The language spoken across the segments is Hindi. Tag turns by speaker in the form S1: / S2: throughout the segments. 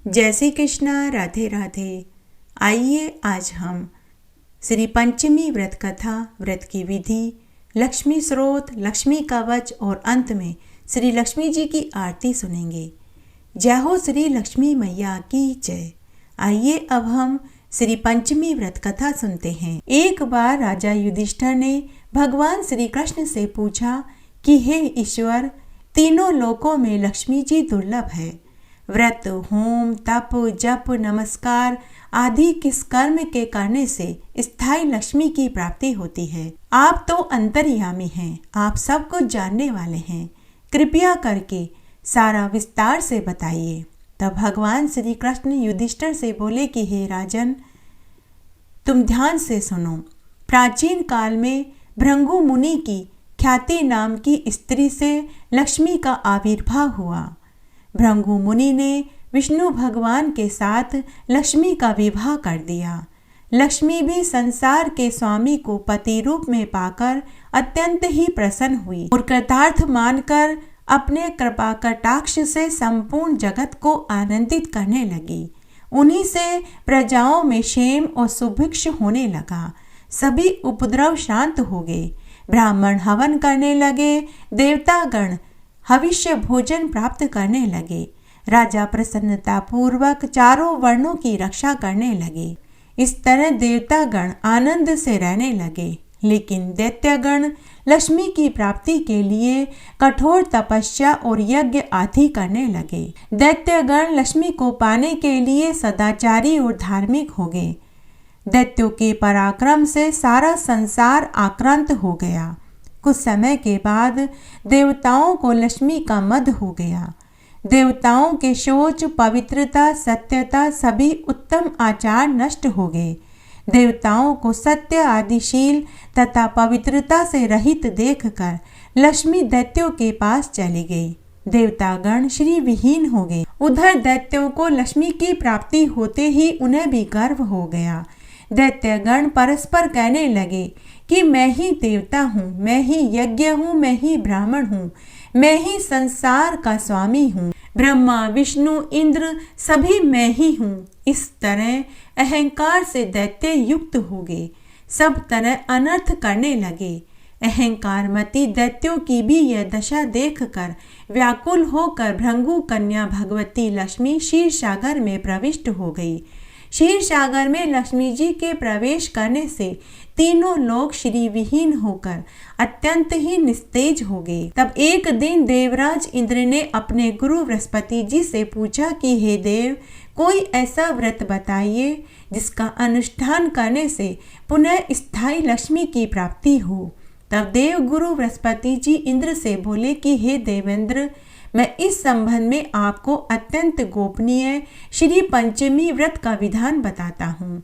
S1: जय श्री कृष्णा, राधे राधे। आइए आज हम श्री पंचमी व्रत कथा, व्रत की विधि, लक्ष्मी स्रोत, लक्ष्मी कवच और अंत में श्री लक्ष्मी जी की आरती सुनेंगे। जय हो श्री लक्ष्मी मैया की जय। आइए अब हम श्री पंचमी व्रत कथा सुनते हैं। एक बार राजा युधिष्ठिर ने भगवान श्री कृष्ण से पूछा कि हे ईश्वर, तीनों लोकों में लक्ष्मी जी दुर्लभ है। व्रत, होम, तप, जप, नमस्कार आदि किस कर्म के करने से स्थायी लक्ष्मी की प्राप्ति होती है? आप तो अंतर्यामी हैं, आप सब कुछ जानने वाले हैं, कृपया करके सारा विस्तार से बताइए। तब भगवान श्री कृष्ण युधिष्ठिर से बोले कि हे राजन, तुम ध्यान से सुनो। प्राचीन काल में भृंगु मुनि की ख्याति नाम की स्त्री से लक्ष्मी का आविर्भाव हुआ। भृंगु मुनि ने विष्णु भगवान के साथ लक्ष्मी का विवाह कर दिया। लक्ष्मी भी संसार के स्वामी को पति रूप में पाकर अत्यंत ही प्रसन्न हुई और कृतार्थ मानकर अपने कृपा कटाक्ष से संपूर्ण जगत को आनंदित करने लगी। उन्हीं से प्रजाओं में क्षेम और सुभिक्ष होने लगा। सभी उपद्रव शांत हो गए। ब्राह्मण हवन करने लगे, देवतागण हविष्य भोजन प्राप्त करने लगे। राजा प्रसन्नता पूर्वक चारों वर्णों की रक्षा करने लगे। इस तरह देवतागण आनंद से रहने लगे। लेकिन दैत्यगण लक्ष्मी की प्राप्ति के लिए कठोर तपस्या और यज्ञ आदि करने लगे। दैत्यगण लक्ष्मी को पाने के लिए सदाचारी और धार्मिक हो गए। दैत्यों के पराक्रम से सारा संसार आक्रांत हो गया। कुछ समय के बाद देवताओं को लक्ष्मी का मद हो गया। देवताओं के शौच, पवित्रता, सत्यता, सभी उत्तम आचार नष्ट हो गए। देवताओं को सत्य, आदिशील तथा पवित्रता से रहित देखकर लक्ष्मी दैत्यों के पास चली गई। देवतागण श्री विहीन हो गए। उधर दैत्यों को लक्ष्मी की प्राप्ति होते ही उन्हें भी गर्व हो गया। दैत्यगण परस्पर कहने लगे कि मैं ही देवता हूँ, मैं ही यज्ञ हूँ, मैं ही ब्राह्मण हूँ, मैं ही संसार का स्वामी हूँ। ब्रह्मा, विष्णु, इंद्र सभी मैं ही हूँ। इस तरह अहंकार से दैत्य युक्त हो गए। सब तरह अनर्थ करने लगे। अहंकारमती दैत्यों की भी यह दशा देखकर व्याकुल होकर भृंगु कन्या भगवती लक्ष्मी क्षीर सागर में प्रविष्ट हो गई। क्षीर सागर में लक्ष्मी जी के प्रवेश करने से तीनों लोग श्री विहीन होकर अत्यंत ही निस्तेज हो गए। तब एक दिन देवराज इंद्र ने अपने गुरु बृहस्पति जी से पूछा कि हे देव, कोई ऐसा व्रत बताइए जिसका अनुष्ठान करने से पुनः स्थायी लक्ष्मी की प्राप्ति हो। तब देव गुरु बृहस्पति जी इंद्र से बोले कि हे देवेंद्र, मैं इस संबंध में आपको अत्यंत गोपनीय श्री पंचमी व्रत का विधान बताता हूँ।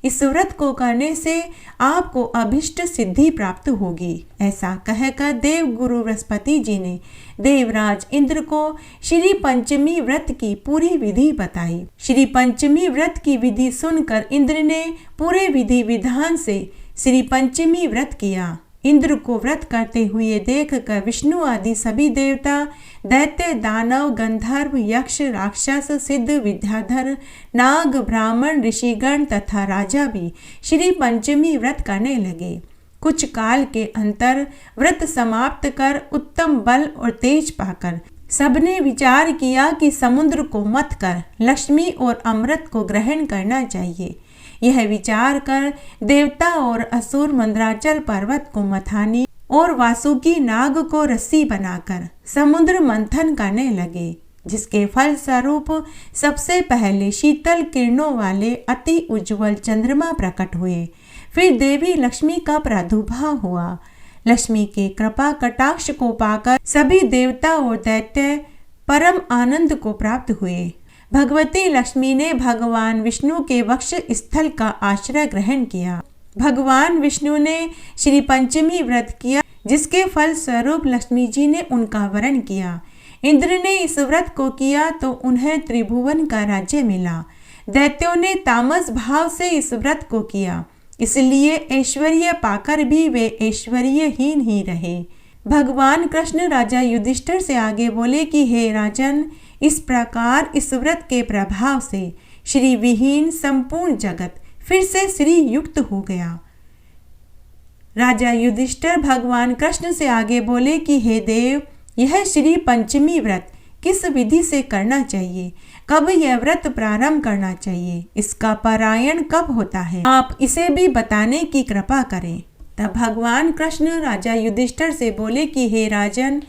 S1: इस व्रत को करने से आपको अभिष्ट सिद्धि प्राप्त होगी। ऐसा कहकर देव गुरु बृहस्पति जी ने देवराज इंद्र को श्री पंचमी व्रत की पूरी विधि बताई। श्री पंचमी व्रत की विधि सुनकर इंद्र ने पूरे विधि विधान से श्री पंचमी व्रत किया। इंद्र को व्रत करते हुए देखकर विष्णु आदि सभी देवता, दैत्य, दानव, गंधर्व, यक्ष, राक्षस, सिद्ध, विद्याधर, नाग, ब्राह्मण, ऋषिगण तथा राजा भी श्री पंचमी व्रत करने लगे। कुछ काल के अंतर व्रत समाप्त कर उत्तम बल और तेज पाकर सबने विचार किया कि समुद्र को मथ कर लक्ष्मी और अमृत को ग्रहण करना चाहिए। यह विचार कर देवता और असुर मंदराचल पर्वत को मथानी और वासुकी नाग को रस्सी बनाकर समुद्र मंथन करने लगे, जिसके फल स्वरूप सबसे पहले शीतल किरणों वाले अति उज्जवल चंद्रमा प्रकट हुए। फिर देवी लक्ष्मी का प्रादुर्भाव हुआ। लक्ष्मी के कृपा कटाक्ष को पाकर सभी देवता और दैत्य परम आनंद को प्राप्त हुए। भगवती लक्ष्मी ने भगवान विष्णु के वक्ष स्थल का आश्रय ग्रहण किया। भगवान विष्णु ने श्री पंचमी व्रत किया, जिसके फल स्वरूप लक्ष्मी जी ने उनका वरण किया। इंद्र ने इस व्रत को किया तो उन्हें त्रिभुवन का राज्य मिला। दैत्यों ने तामस भाव से इस व्रत को किया, इसलिए ऐश्वर्य पाकर भी वे ऐश्वर्यहीन ही रहे। भगवान कृष्ण राजा युधिष्ठिर से आगे बोले कि हे राजन, इस प्रकार इस व्रत के प्रभाव से श्री विहीन संपूर्ण जगत फिर से श्री युक्त हो गया। राजा युधिष्ठिर भगवान कृष्ण से आगे बोले कि हे देव, यह श्री पंचमी व्रत किस विधि से करना चाहिए, कब यह व्रत प्रारंभ करना चाहिए, इसका पारायण कब होता है, आप इसे भी बताने की कृपा करें। तब भगवान कृष्ण राजा युधिष्ठिर से बोले कि हे राजन,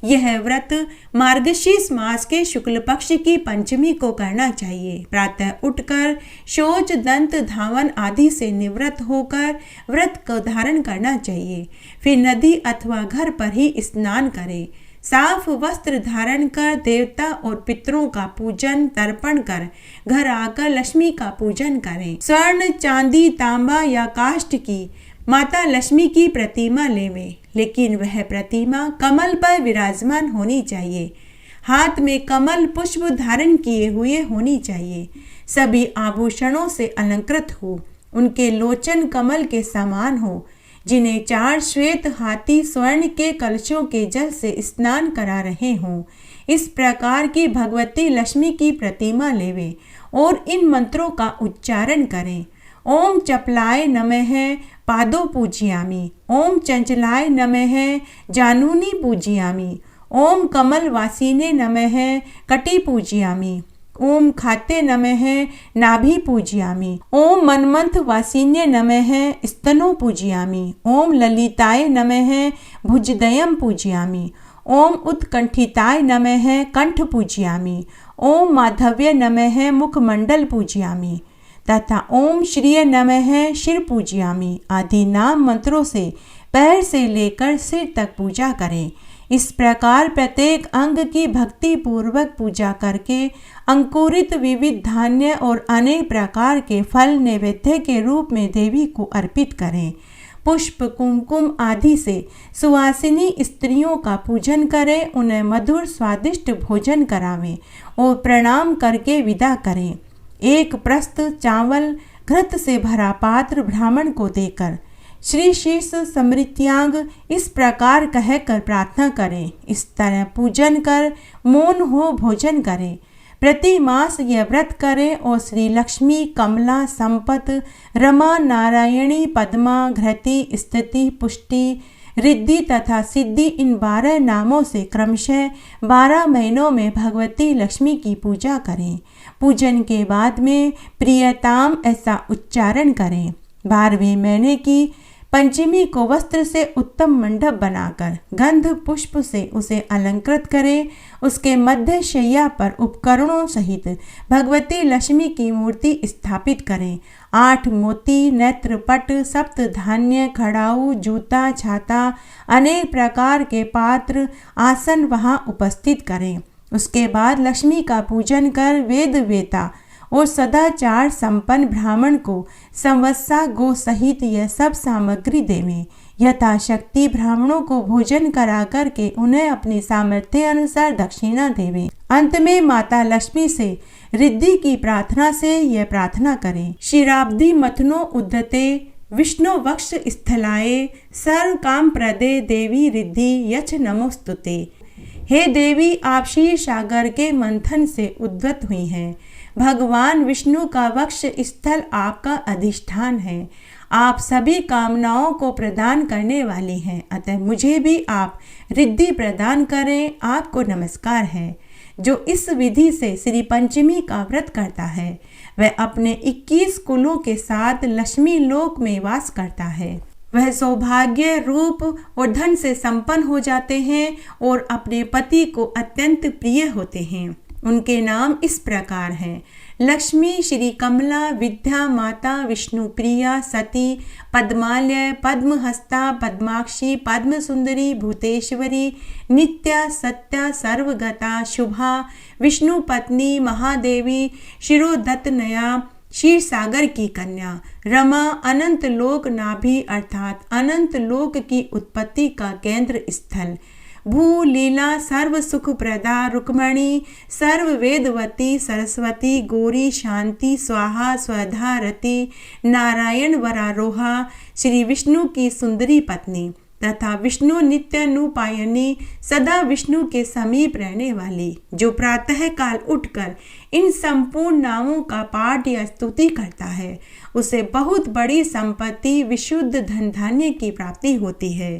S1: यह व्रत मार्गशीर्ष मास के शुक्ल पक्ष की पंचमी को करना चाहिए। प्रातः उठकर शौच, दंत, धावन आदि से निवृत्त होकर व्रत को धारण करना चाहिए। फिर नदी अथवा घर पर ही स्नान करें। साफ वस्त्र धारण कर देवता और पितरों का पूजन तर्पण कर घर आकर लक्ष्मी का पूजन करें। स्वर्ण, चांदी, तांबा या काष्ठ की माता लक्ष्मी की प्रतिमा लेवें, लेकिन वह प्रतिमा कमल पर विराजमान होनी चाहिए। हाथ में कमल पुष्प धारण किए हुए होनी चाहिए। सभी आभूषणों से अलंकृत हो, उनके लोचन कमल के समान हो, जिन्हें 4 श्वेत हाथी स्वर्ण के कलशों के जल से स्नान करा रहे हों। इस प्रकार की भगवती लक्ष्मी की प्रतिमा लेवें और इन मंत्रों का उच्चारण करें। ओम चपलाय नमः पादो पूजयामि, ओम चंचलाय नमः जानूनी पूजयामि, ओम कमल वासिने नमः कटी पूजयामि, ओम खाते नमः नाभि पूजयामि, ओम मनमंथ वासिन्ये नमः स्तनो पूजयामि, ओम ललिताय नमः भुजदयम पूजयामि, ओम उत्कंठिताय नमः कंठ पूजयामि, ओम माधव्य नमः मुखमंडल पूजयामि तथा ओम श्रीय नमः शिर पूजयामि आदि नाम मंत्रों से पैर से लेकर सिर तक पूजा करें। इस प्रकार प्रत्येक अंग की भक्ति पूर्वक पूजा करके अंकुरित विविध धान्य और अनेक प्रकार के फल नैवेद्य के रूप में देवी को अर्पित करें। पुष्प, कुमकुम आदि से सुवासिनी स्त्रियों का पूजन करें, उन्हें मधुर स्वादिष्ट भोजन करावें और प्रणाम करके विदा करें। एक प्रस्त चावल घृत से भरा पात्र ब्राह्मण को देकर श्री शीर्ष समृत्यांग इस प्रकार कहकर प्रार्थना करें। इस तरह पूजन कर मौन हो भोजन करें। प्रति मास यह व्रत करें और श्री लक्ष्मी, कमला, संपत, रमा, नारायणी, पद्मा, घृति, स्थिति, पुष्टि, रिद्धि तथा सिद्धि इन 12 नामों से क्रमशः 12 महीनों में भगवती लक्ष्मी की पूजा करें। पूजन के बाद में प्रियताम ऐसा उच्चारण करें। 12वें महीने की पंचमी को वस्त्र से उत्तम मंडप बनाकर गंध पुष्प से उसे अलंकृत करें। उसके मध्य शैया पर उपकरणों सहित भगवती लक्ष्मी की मूर्ति स्थापित करें। 8 मोती, नेत्रपट, सप्त धान्य, खड़ाऊ, जूता, छाता, अनेक प्रकार के पात्र, आसन वहां उपस्थित करें। उसके बाद लक्ष्मी का पूजन कर वेद वेता और सदाचार संपन्न ब्राह्मण को संवत्सा गो सहित यह सब सामग्री देवें। यथाशक्ति ब्राह्मणों को भोजन करा करके उन्हें अपनी सामर्थ्य अनुसार दक्षिणा देवें। अंत में माता लक्ष्मी से रिद्धि की प्रार्थना से यह प्रार्थना करें। क्षीराब्धि मथनो उद्धते विष्णु वक्ष स्थलाये सर्व काम प्रदे देवी रिद्धि यच नमोस्तुते। हे देवी, आप क्षीर सागर के मंथन से उद्गत हुई हैं। भगवान विष्णु का वक्ष स्थल आपका अधिष्ठान है। आप सभी कामनाओं को प्रदान करने वाली हैं, अतः मुझे भी आप रिद्धि प्रदान करें। आपको नमस्कार है। जो इस विधि से श्री पंचमी का व्रत करता है वह अपने 21 कुलों के साथ लक्ष्मी लोक में वास करता है। वह सौभाग्य, रूप और धन से संपन्न हो जाते हैं और अपने पति को अत्यंत प्रिय होते हैं। उनके नाम इस प्रकार हैं: लक्ष्मी, श्री कमला, विद्या माता, विष्णु प्रिया, सती, पद्मालय, पद्महस्ता, पद्माक्षी, पद्म सुंदरी, भूतेश्वरी, नित्या, सत्या, सर्वगता, शुभा, विष्णु पत्नी, महादेवी, शिरोदत्तनया, क्षीर सागर की कन्या, रमा, अनंत लोक नाभि अर्थात अनंत लोक की उत्पत्ति का केंद्र स्थल, भू लीला, सर्व सुख प्रदा, रुक्मणी, सर्व वेदवती, सरस्वती, गौरी, शांति, स्वाहा, स्वधा, रति, नारायण वरारोहा, श्री विष्णु की सुंदरी पत्नी, तथा विष्णु नित्यानुपायनी, सदा विष्णु के समीप रहने वाली, जो प्रातः काल उठकर इन संपूर्ण नामों का पाठ या स्तुति करता है, उसे बहुत बड़ी संपत्ति, विशुद्ध धन धान्य की प्राप्ति होती है।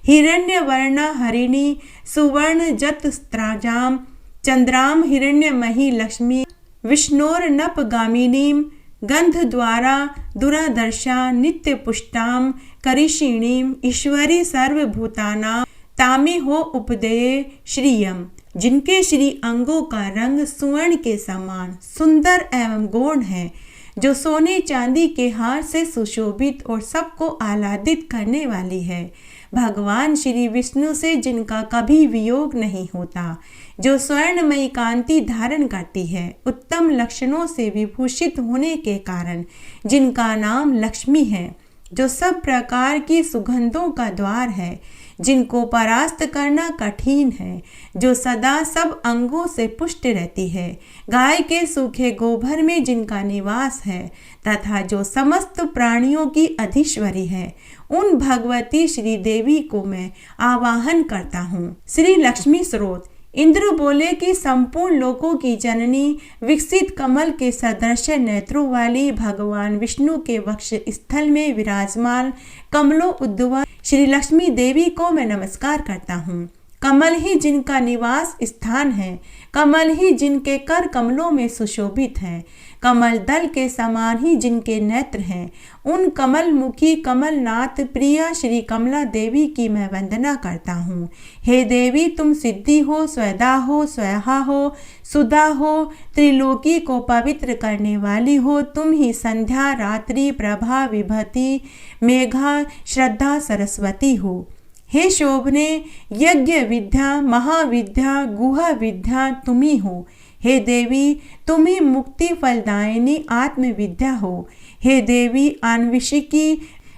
S1: हिरण्य वर्ण हरिणी, सुवर्ण जत स्त्राजाम, चंद्राम हिरण्यमयी लक्ष्मी, विष्णोर्नपगामिनीम, गंध द्वारा दुरादर्शा, नित्य पुष्टाम, करिषिणीम, ईश्वरी सर्वभूतानां, तामे हो उपदेये श्रियम, जिनके श्री अंगों का रंग सुवर्ण के समान सुंदर एवं गौण है, जो सोने चांदी के हार से सुशोभित और सबको आह्लादित करने वाली है। भगवान श्री विष्णु से जिनका कभी वियोग नहीं होता, जो स्वर्णमयी कांति धारण करती है, उत्तम लक्षणों से विभूषित होने के कारण जिनका नाम लक्ष्मी है, जो सब प्रकार की सुगंधों का द्वार है, जिनको परास्त करना कठिन है, जो सदा सब अंगों से पुष्ट रहती है, गाय के सूखे गोबर में जिनका निवास है, तथा जो समस्त प्राणियों की अधीश्वरी है, उन भगवती श्री देवी को मैं आवाहन करता हूँ। श्री लक्ष्मी स्रोत। इंद्र बोले कि संपूर्ण लोकों की जननी, विकसित कमल के सदृश नेत्रों वाली, भगवान विष्णु के वक्ष स्थल में विराजमान कमलों उद्भवा श्री लक्ष्मी देवी को मैं नमस्कार करता हूँ। कमल ही जिनका निवास स्थान है, कमल ही जिनके कर कमलों में सुशोभित है, कमल दल के समान ही जिनके नेत्र हैं, उन कमल मुखी कमलनाथ प्रिया श्री कमला देवी की मैं वंदना करता हूँ। हे देवी, तुम सिद्धि हो, स्वदा हो, स्वहा हो, सुधा हो, त्रिलोकी को पवित्र करने वाली हो। तुम ही संध्या, रात्रि, प्रभा, विभूति, मेघा, श्रद्धा, सरस्वती हो। हे शोभने, यज्ञ विद्या, महाविद्या, गुहा विद्या तुम ही हो। हे देवी, तुम ही मुक्ति फलदायिनी आत्मविद्या हो। हे देवी, अन्वेषिकी,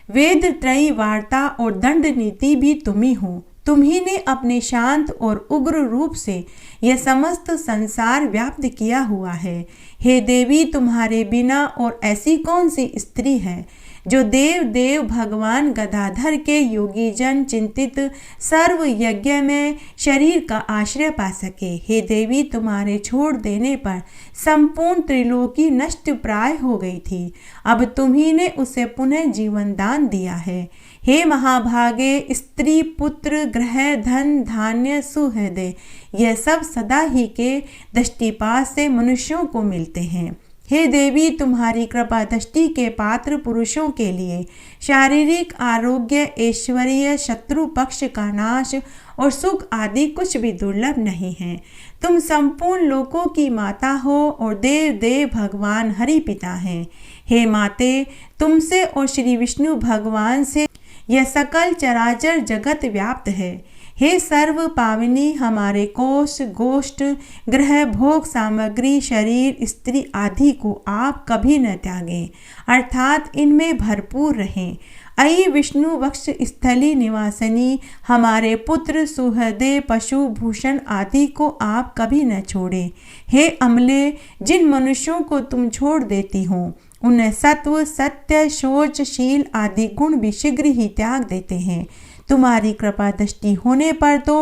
S1: वेद त्रयी वार्ता और दंड नीति भी तुम ही हो। तुम ही ने अपने शांत और उग्र रूप से यह समस्त संसार व्याप्त किया हुआ है। हे देवी, तुम्हारे बिना और ऐसी कौन सी स्त्री है जो देव भगवान गदाधर के योगी जन चिंतित सर्व यज्ञ में शरीर का आश्रय पा सके। हे देवी, तुम्हारे छोड़ देने पर संपूर्ण त्रिलोकी नष्ट प्राय हो गई थी, अब तुम ही ने उसे पुनः जीवन दान दिया है। हे महाभागे, स्त्री, पुत्र, ग्रह, धन, धान्य, सुहृदय, यह सब सदा ही के दृष्टिपात से मनुष्यों को मिलते हैं। हे देवी, तुम्हारी कृपा दृष्टि के पात्र पुरुषों के लिए शारीरिक आरोग्य, ऐश्वर्य, शत्रु पक्ष का नाश और सुख आदि कुछ भी दुर्लभ नहीं है। तुम संपूर्ण लोकों की माता हो और देव भगवान हरि पिता हैं। हे माते, तुमसे और श्री विष्णु भगवान से यह सकल चराचर जगत व्याप्त है। हे सर्व पावनी, हमारे कोष, गोष्ठ, ग्रह, भोग सामग्री, शरीर, स्त्री आदि को आप कभी न त्यागें, अर्थात इनमें भरपूर रहें। अयि विष्णु वक्ष स्थली निवासिनी, हमारे पुत्र, सुहृदय, पशु, भूषण आदि को आप कभी न छोड़ें। हे अमले, जिन मनुष्यों को तुम छोड़ देती हो, उन्हें सत्व, सत्य, शौच, शील आदि गुण भी शीघ्र ही त्याग देते हैं। तुम्हारी कृपा दृष्टि होने पर तो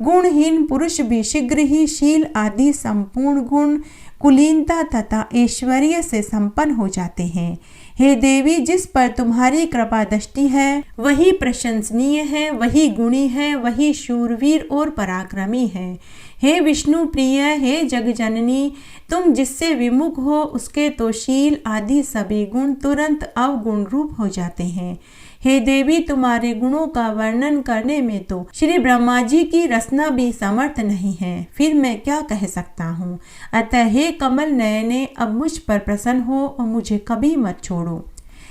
S1: गुणहीन पुरुष भी शीघ्र ही शील आदि संपूर्ण गुण, कुलीनता तथा ऐश्वर्य से संपन्न हो जाते हैं। हे देवी, जिस पर तुम्हारी कृपा दृष्टि है वही प्रशंसनीय है, वही गुणी है, वही शूरवीर और पराक्रमी है। हे विष्णु प्रिय, हे जगजननी, तुम जिससे विमुख हो उसके तो शील आदि सभी गुण तुरंत अवगुण रूप हो जाते हैं। हे देवी, तुम्हारे गुणों का वर्णन करने में तो श्री ब्रह्मा जी की रचना भी समर्थ नहीं है, फिर मैं क्या कह सकता हूँ। अतः हे कमल नयने, अब मुझ पर प्रसन्न हो और मुझे कभी मत छोड़ो।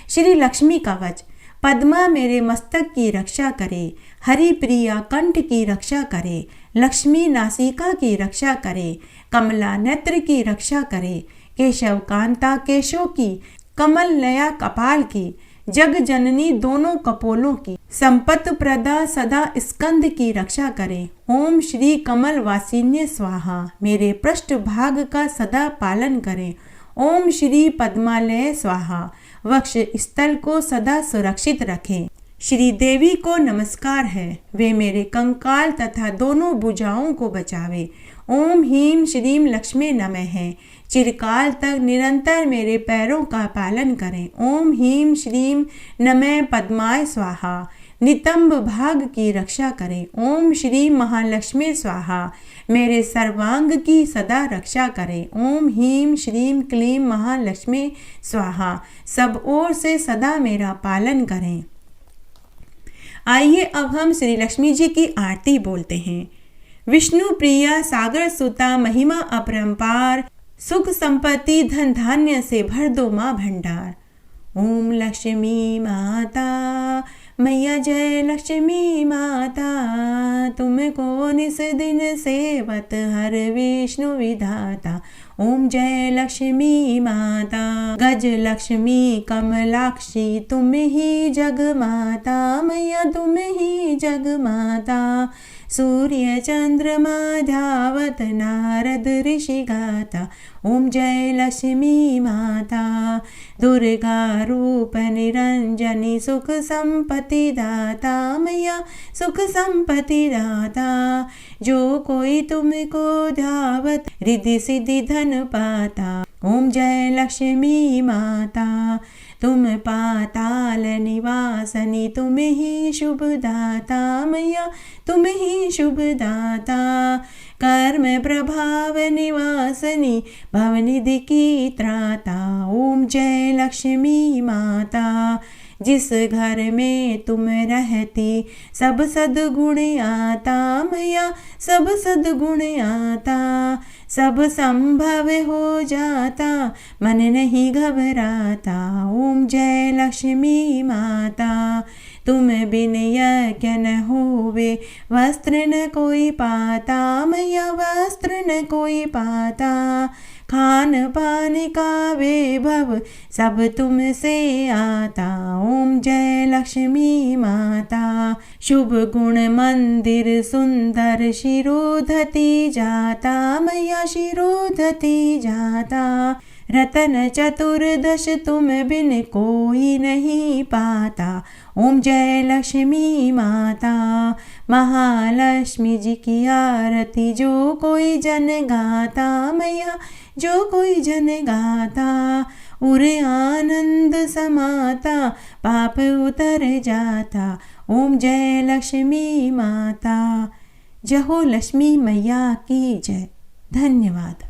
S1: श्री लक्ष्मी कवच। पद्मा मेरे मस्तक की रक्षा करे, हरि प्रिया कंठ की रक्षा करे, लक्ष्मी नासिका की रक्षा करे, कमला नेत्र की रक्षा करे, केशव कांता केशों की, कमल नया कपाल की, जग जननी दोनों कपोलों की, संपत प्रदा सदा स्कंद की रक्षा करे। ओम श्री कमल वासिन्य स्वाहा, मेरे पृष्ठ भाग का सदा पालन करे। ओम श्री पद्मालय स्वाहा, वक्ष स्थल को सदा सुरक्षित रखें। श्री देवी को नमस्कार है, वे मेरे कंकाल तथा दोनों भुजाओं को बचावे। ओम ह्रीं श्रीं लक्ष्मी नमः है, चिरकाल तक निरंतर मेरे पैरों का पालन करें। ओम ह्रीं श्रीं नमः पद्माय स्वाहा, नितंब भाग की रक्षा करें। ओम श्री महालक्ष्मी स्वाहा, मेरे सर्वांग की सदा रक्षा करें। ओम ह्रीं श्रीं क्लीं महालक्ष्मी स्वाहा, सब ओर से सदा मेरा पालन करें। आइए अब हम श्री लक्ष्मी जी की आरती बोलते हैं। विष्णु प्रिया सागर सुता, महिमा अपरंपार, सुख संपत्ति धन धान्य से भर दो माँ भंडार। ओम लक्ष्मी माता मैया जय लक्ष्मी माता, तुमको निस दिन सेवत हर विष्णु विधाता। ओम जय लक्ष्मी माता, गज लक्ष्मी कमलाक्षी, तुम ही जग माता मैया, तुम ही जग माता। सूर्य चंद्रमा ध्यावत नारद ऋषि गाता। ओम जय लक्ष्मी माता, दुर्गा रूप निरंजनी, सुख संपत्ति दाता मैया, सुख संपत्ति दाता। जो कोई तुमको ध्यावत रिद्धि सिद्धि धन पाता। ओम जय लक्ष्मी माता, तुम पाताल निवासनी, तुम ही शुभ दाता मैया, तुम ही शुभ दाता। कर्म प्रभाव निवासनी, भवनिधि की त्राता। ओम जय लक्ष्मी माता, जिस घर में तुम रहती सब सद्गुण आता मैया, सब सद्गुण आता। सब संभव हो जाता, मन नहीं घबराता। ओम जय लक्ष्मी माता, तुम बिन यज्ञ न होवे, वस्त्र न कोई पाता मैया, वस्त्र न कोई पाता। खान पान का वैभव सब तुमसे आता। ओम जय लक्ष्मी माता, शुभ गुण मंदिर सुंदर, शिरोधति जाता मैया, शिरोधति जाता। रतन चतुर्दश तुम बिन कोई नहीं पाता। ओम जय लक्ष्मी माता, महालक्ष्मी जी की आरती जो कोई जन गाता मैया, जो कोई जन गाता। उरे आनंद समाता, पाप उतर जाता। ओम जय लक्ष्मी माता, जय हो लक्ष्मी मैया की जय। धन्यवाद।